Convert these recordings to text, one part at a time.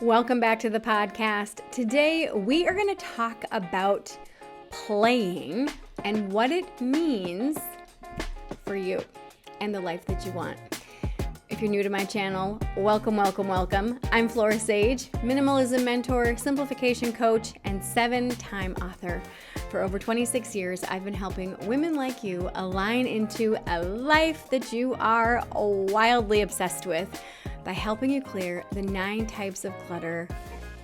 Welcome back to the podcast. Today we are going to talk about playing and what it means for you and the life that you want. If you're new to my channel, welcome. I'm Flora Sage, minimalism mentor, simplification coach, and 7-time author. For over 26 years, I've been helping women like you align into a life that you are wildly obsessed with by helping you clear the 9 types of clutter,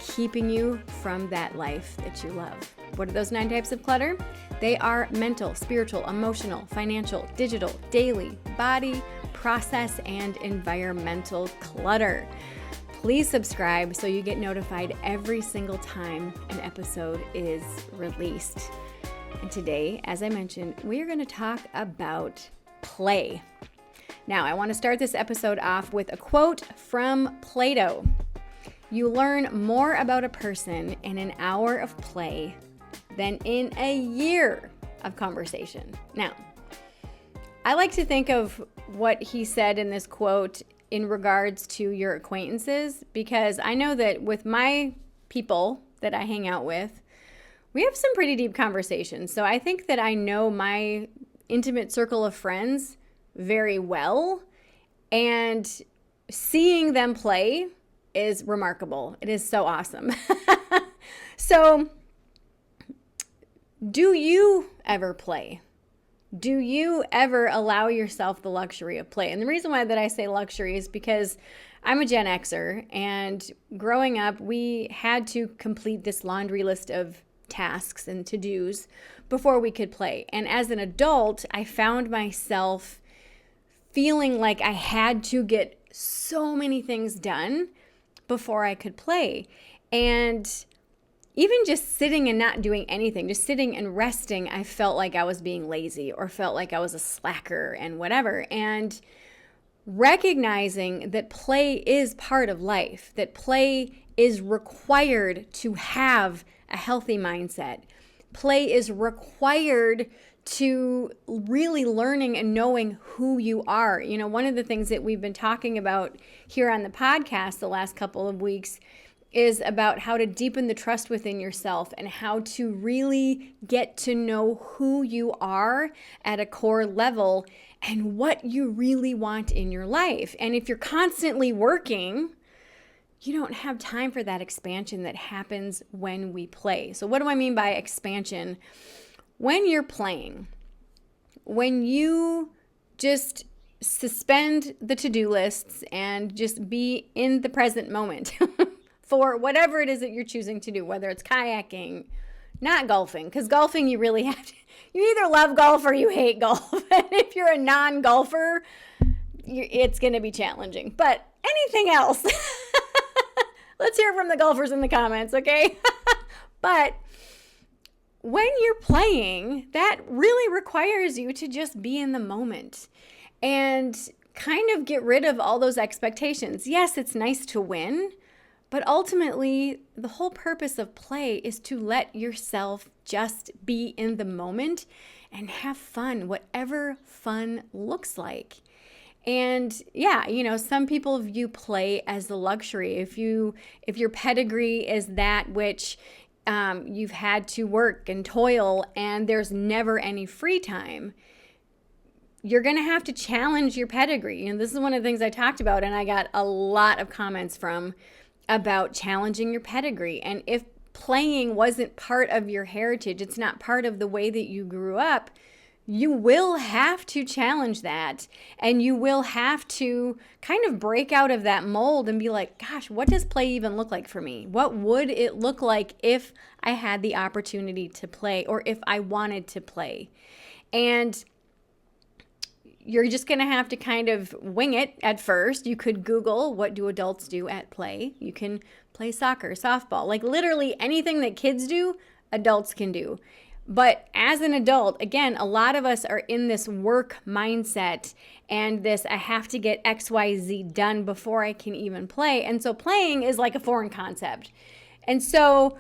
keeping you from that life that you love. What are those 9 types of clutter? They are mental, spiritual, emotional, financial, digital, daily, body, process, and environmental clutter. Please subscribe so you get notified every single time an episode is released. And today, as I mentioned, we are going to talk about play. Now, I want to start this episode off with a quote from Plato. You learn more about a person in an hour of play than in a year of conversation. Now, I like to think of what he said in this quote in regards to your acquaintances, because I know that with my people that I hang out with, we have some pretty deep conversations. So I think that I know my intimate circle of friends very well, and seeing them play is remarkable. It is so awesome. So, do you ever play? Do you ever allow yourself the luxury of play? And the reason why that I say luxury is because I'm a Gen Xer, and growing up, we had to complete this laundry list of tasks and to-dos before we could play. And as an adult, I found myself feeling like I had to get so many things done before I could play. And even just sitting and not doing anything, just sitting and resting, I felt like I was being lazy or felt like I was a slacker and whatever. And recognizing that play is part of life, that play is required to have a healthy mindset. Play is required to really learning and knowing who you are. You know, one of the things that we've been talking about here on the podcast the last couple of weeks is about how to deepen the trust within yourself and how to really get to know who you are at a core level and what you really want in your life. And if you're constantly working, you don't have time for that expansion that happens when we play. So what do I mean by expansion? When you're playing, when you just suspend the to-do lists and just be in the present moment for whatever it is that you're choosing to do, whether it's kayaking, not golfing, because golfing you really have to, you either love golf or you hate golf. And if you're a non-golfer, it's going to be challenging. But anything else, let's hear from the golfers in the comments, okay? But when you're playing, that really requires you to just be in the moment and kind of get rid of all those expectations. Yes, it's nice to win, but ultimately, the whole purpose of play is to let yourself just be in the moment and have fun, whatever fun looks like. And yeah, you know, some people view play as a luxury. If your pedigree is that which you've had to work and toil and there's never any free time, you're going to have to challenge your pedigree. And this is one of the things I talked about, and I got a lot of comments from about challenging your pedigree. And if playing wasn't part of your heritage, it's not part of the way that you grew up, you will have to challenge that, and you will have to kind of break out of that mold and be like, gosh, what does play even look like for me? What would it look like if I had the opportunity to play, or if I wanted to play? And you're just going to have to kind of wing it at first. You could Google, what do adults do at play? You can play soccer, softball, like literally anything that kids do, adults can do. But as an adult, again, a lot of us are in this work mindset and this, I have to get XYZ done before I can even play. And so playing is like a foreign concept. And so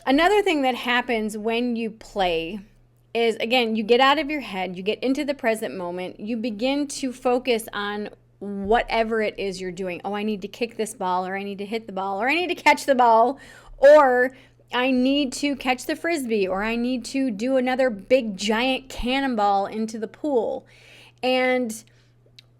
another thing that happens when you play is, again, you get out of your head, you get into the present moment, you begin to focus on whatever it is you're doing. Oh, I need to kick this ball, or I need to hit the ball, or I need to catch the ball, or I need to catch the frisbee, or I need to do another big giant cannonball into the pool. And,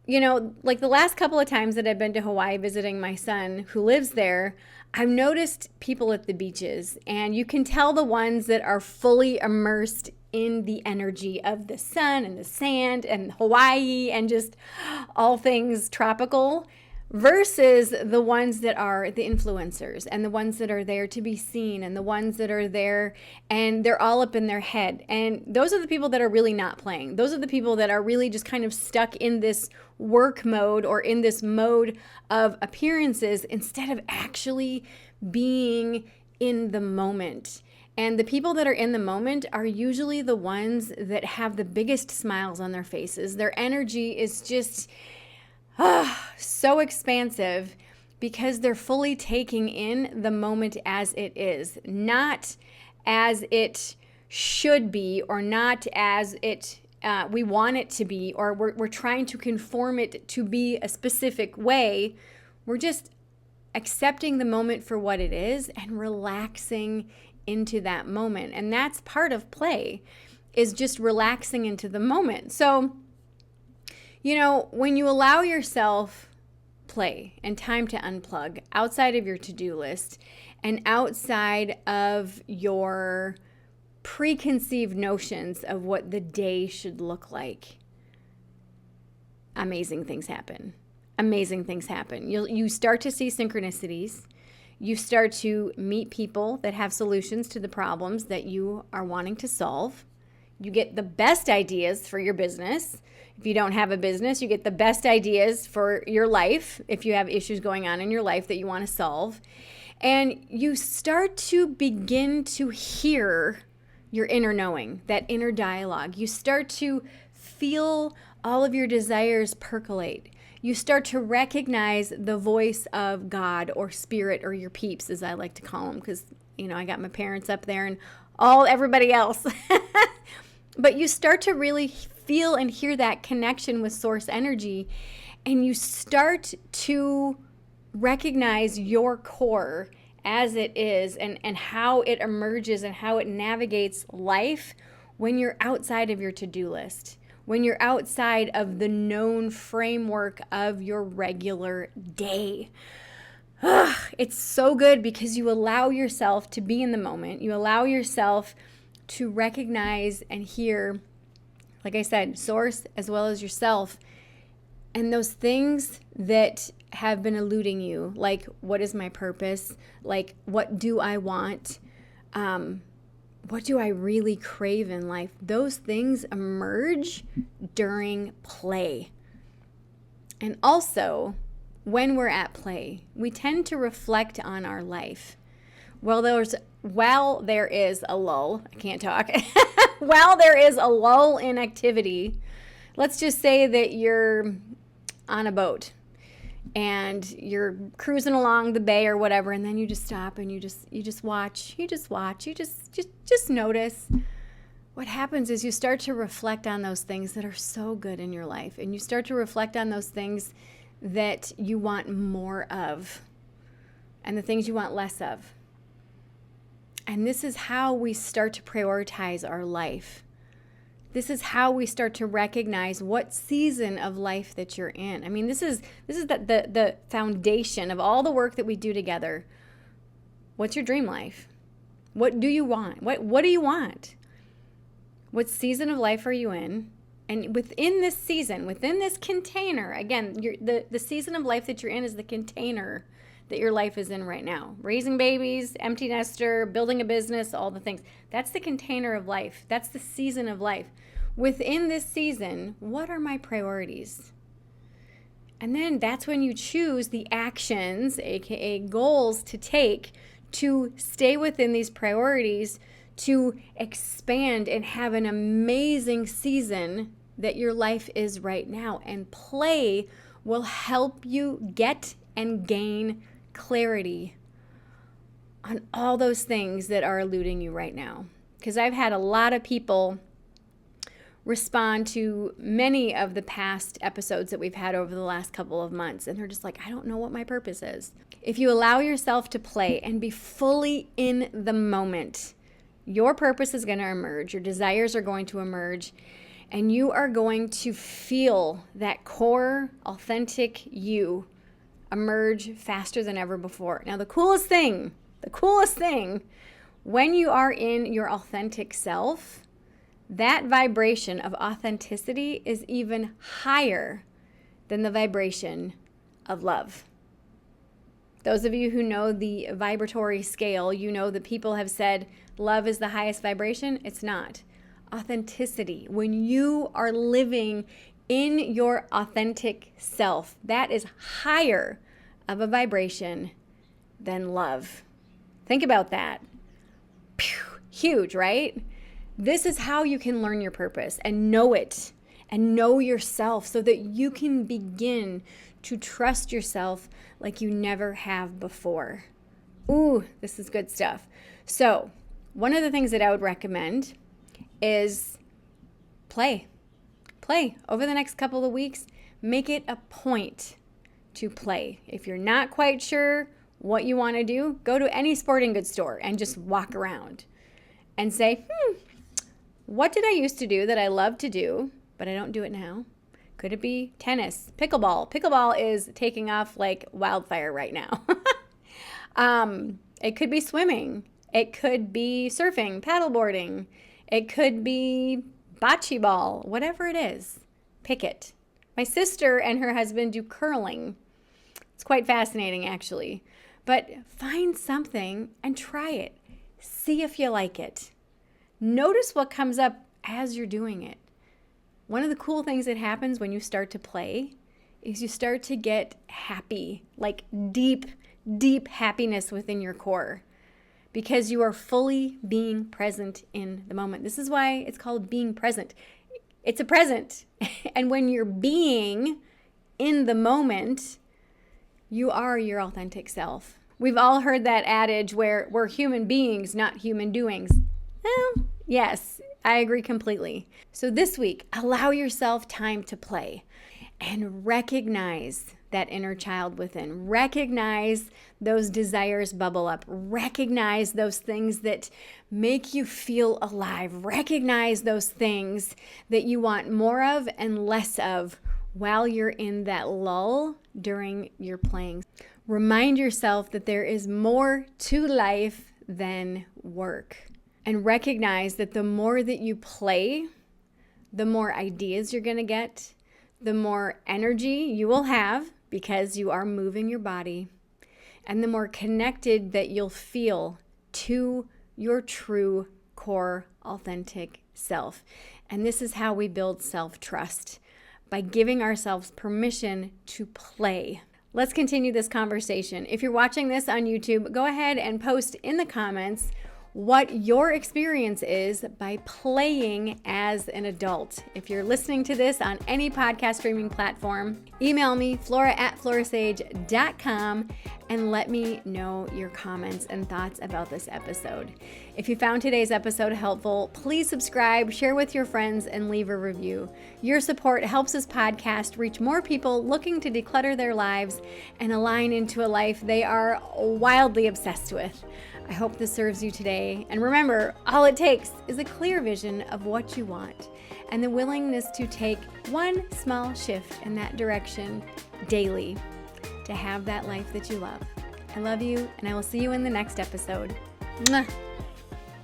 like the last couple of times that I've been to Hawaii visiting my son who lives there, I've noticed people at the beaches, and you can tell the ones that are fully immersed in the energy of the sun and the sand and Hawaii and just all things tropical, versus the ones that are the influencers and the ones that are there to be seen and the ones that are there and they're all up in their head. And those are the people that are really not playing. Those are the people that are really just kind of stuck in this work mode or in this mode of appearances instead of actually being in the moment. And the people that are in the moment are usually the ones that have the biggest smiles on their faces. Their energy is just so expansive because they're fully taking in the moment as it is, not as it should be, or not as it we want it to be, or we're trying to conform it to be a specific way. We're just accepting the moment for what it is and relaxing into that moment. And that's part of play, is just relaxing into the moment. So, when you allow yourself play and time to unplug outside of your to-do list and outside of your preconceived notions of what the day should look like, amazing things happen. Amazing things happen. You start to see synchronicities. You start to meet people that have solutions to the problems that you are wanting to solve. You get the best ideas for your business. If you don't have a business, you get the best ideas for your life if you have issues going on in your life that you want to solve. And you start to begin to hear your inner knowing, that inner dialogue. You start to feel all of your desires percolate. You start to recognize the voice of God or spirit, or your peeps, as I like to call them, because, I got my parents up there and everybody else. But you start to really feel and hear that connection with source energy, and you start to recognize your core as it is, and how it emerges and how it navigates life when you're outside of your to-do list, when you're outside of the known framework of your regular day. It's so good because you allow yourself to be in the moment. You allow yourself to recognize and hear, like I said, source as well as yourself, and those things that have been eluding you, like, what is my purpose? Like, what do I want? What do I really crave in life? Those things emerge during play. And also, when we're at play, we tend to reflect on our life. While there is a lull, I can't talk. While there is a lull in activity, let's just say that you're on a boat and you're cruising along the bay or whatever, and then you just stop and you just watch, you just notice. What happens is you start to reflect on those things that are so good in your life, and you start to reflect on those things that you want more of and the things you want less of. And this is how we start to prioritize our life. This is how we start to recognize what season of life that you're in. I mean, this is the foundation of all the work that we do together. What's your dream life? What do you want? What do you want? What season of life are you in? And within this season, within this container, again, the season of life that you're in is the container that your life is in right now. Raising babies, empty nester, building a business, all the things. That's the container of life. That's the season of life. Within this season, what are my priorities? And then that's when you choose the actions, aka goals, to take to stay within these priorities, to expand and have an amazing season that your life is right now. And play will help you get and gain clarity on all those things that are eluding you right now. Because I've had a lot of people respond to many of the past episodes that we've had over the last couple of months, and they're just like, I don't know what my purpose is. If you allow yourself to play and be fully in the moment, your purpose is going to emerge, your desires are going to emerge, and you are going to feel that core, authentic you emerge faster than ever before. Now, the coolest thing, when you are in your authentic self, that vibration of authenticity is even higher than the vibration of love. Those of you who know the vibratory scale, you know that people have said love is the highest vibration. It's not. Authenticity, when you are living in your authentic self, that is higher of a vibration than love. Think about that. Huge, right? This is how you can learn your purpose and know it and know yourself so that you can begin to trust yourself like you never have before. Ooh, this is good stuff. So, one of the things that I would recommend is play. Play over the next couple of weeks. Make it a point to play. If you're not quite sure what you want to do, go to any sporting goods store and just walk around and say, what did I used to do that I love to do, but I don't do it now? Could it be tennis, pickleball? Pickleball is taking off like wildfire right now. It could be swimming. It could be surfing, paddleboarding. It could be bocce ball, whatever it is. Pick it. My sister and her husband do curling. It's quite fascinating, actually. But find something and try it. See if you like it. Notice what comes up as you're doing it. One of the cool things that happens when you start to play is you start to get happy, like deep, deep happiness within your core, because you are fully being present in the moment. This is why it's called being present. It's a present. And when you're being in the moment, you are your authentic self. We've all heard that adage where we're human beings, not human doings. Well, yes, I agree completely. So this week, allow yourself time to play and recognize that inner child within. Recognize those desires bubble up. Recognize those things that make you feel alive. Recognize those things that you want more of and less of while you're in that lull during your playing. Remind yourself that there is more to life than work. And recognize that the more that you play, the more ideas you're going to get, the more energy you will have because you are moving your body, and the more connected that you'll feel to your true core authentic self. And this is how we build self-trust, by giving ourselves permission to play. Let's continue this conversation. If you're watching this on YouTube, go ahead and post in the comments what your experience is by playing as an adult. If you're listening to this on any podcast streaming platform, email me, flora@florasage.com, and let me know your comments and thoughts about this episode. If you found today's episode helpful, please subscribe, share with your friends, and leave a review. Your support helps this podcast reach more people looking to declutter their lives and align into a life they are wildly obsessed with. I hope this serves you today. And remember, all it takes is a clear vision of what you want and the willingness to take one small shift in that direction daily to have that life that you love. I love you, and I will see you in the next episode. Mwah.